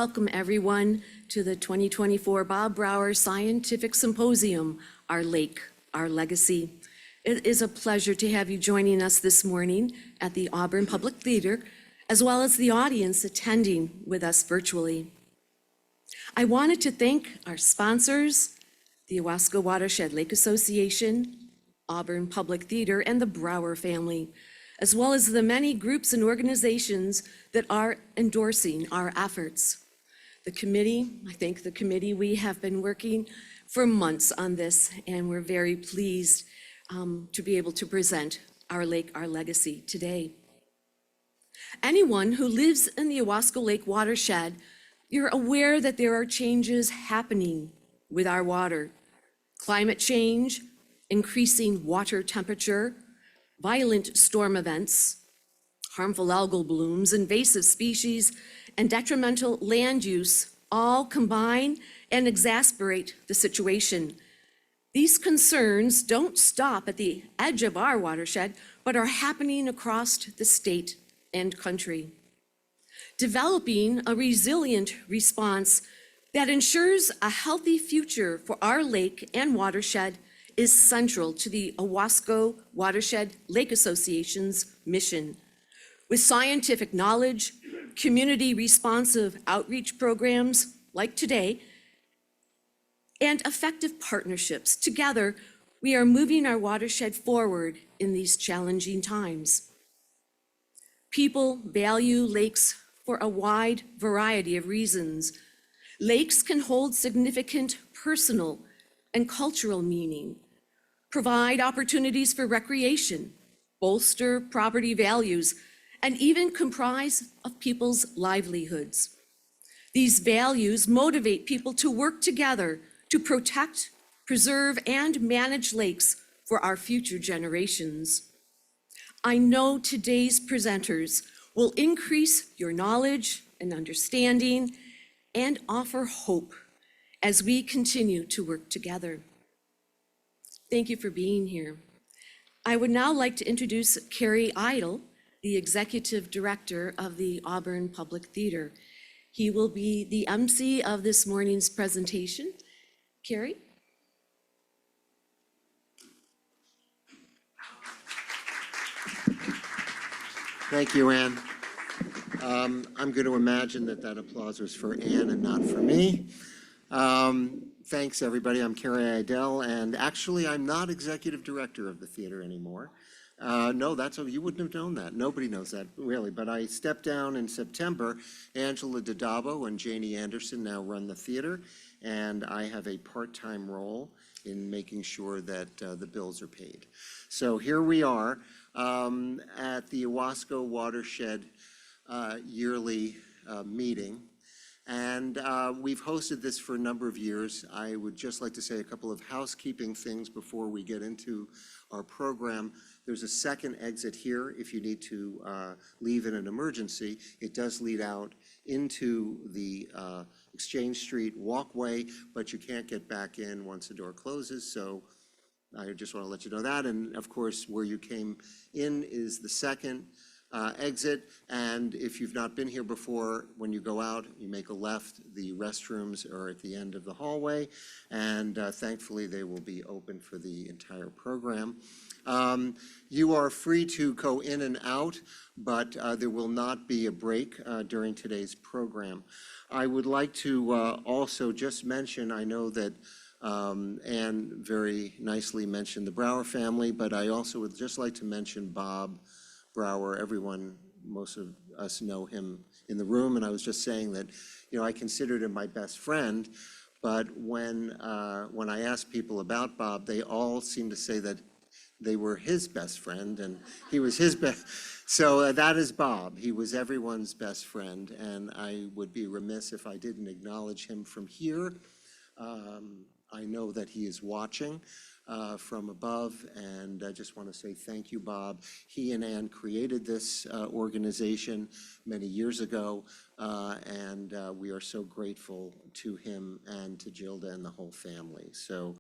Welcome everyone to the 2024 Bob Brower Scientific Symposium, Our Lake, Our Legacy. It is a pleasure to have you joining us this morning at the Auburn Public Theater, as well as the audience attending with us virtually. I wanted to thank our sponsors, the Owasco Watershed Lake Association, Auburn Public Theater, and the Brower family, as well as the many groups and organizations that are endorsing our efforts. The committee, I thank the committee. We have been working for months on this, and we're very pleased to be able to present Our Lake, Our Legacy today. Anyone who lives in the Owasco Lake watershed, you're aware that there are changes happening with our water. Climate change, increasing water temperature, violent storm events, harmful algal blooms, invasive species, and detrimental land use all combine and exacerbate the situation. These concerns don't stop at the edge of our watershed, but are happening across the state and country. Developing a resilient response that ensures a healthy future for our lake and watershed is central to the Owasco Watershed Lake Association's mission. With scientific knowledge, community responsive outreach programs like today, and effective partnerships, together, we are moving our watershed forward in these challenging times. People value lakes for a wide variety of reasons. Lakes can hold significant personal and cultural meaning, provide opportunities for recreation, bolster property values, and even comprise of people's livelihoods. These values motivate people to work together to protect, preserve, and manage lakes for our future generations. I know today's presenters will increase your knowledge and understanding and offer hope as we continue to work together. Thank you for being here. I would now like to introduce Carey Eidel, the Executive Director of the Auburn Public Theater. He will be the MC of this morning's presentation. Carey? Thank you, Ann. I'm going to imagine that applause was for Ann and not for me. Thanks, everybody. I'm Carey Eidel, and actually, I'm not executive director of the theater anymore. No, you wouldn't have known that. Nobody knows that, really. But I stepped down in September. Angela DiDabo and Janie Anderson now run the theater, and I have a part-time role in making sure that the bills are paid. So here we are at the Owasco Watershed yearly meeting. And we've hosted this for a number of years. I would just like to say a couple of housekeeping things before we get into our program. There's a second exit here if you need to leave in an emergency. It does lead out into the Exchange Street walkway, but you can't get back in once the door closes. So I just want to let you know that. And of course, where you came in is the second exit, and if you've not been here before, when you go out, you make a left. The restrooms are at the end of the hallway, and thankfully they will be open for the entire program. You are free to go in and out, but there will not be a break during today's program. I would like to also just mention, I know that Ann very nicely mentioned the Brower family, but I also would just like to mention Bob Brower. Everyone, most of us know him in the room, and I was just saying that, I considered him my best friend, but when I asked people about Bob, they all seemed to say that they were his best friend, and he was his best. So that is Bob. He was everyone's best friend, and I would be remiss if I didn't acknowledge him from here. I know that he is watching from above, and I just want to say thank you, Bob. He and Ann created this organization many years ago, and we are so grateful to him and to Gilda and the whole family. So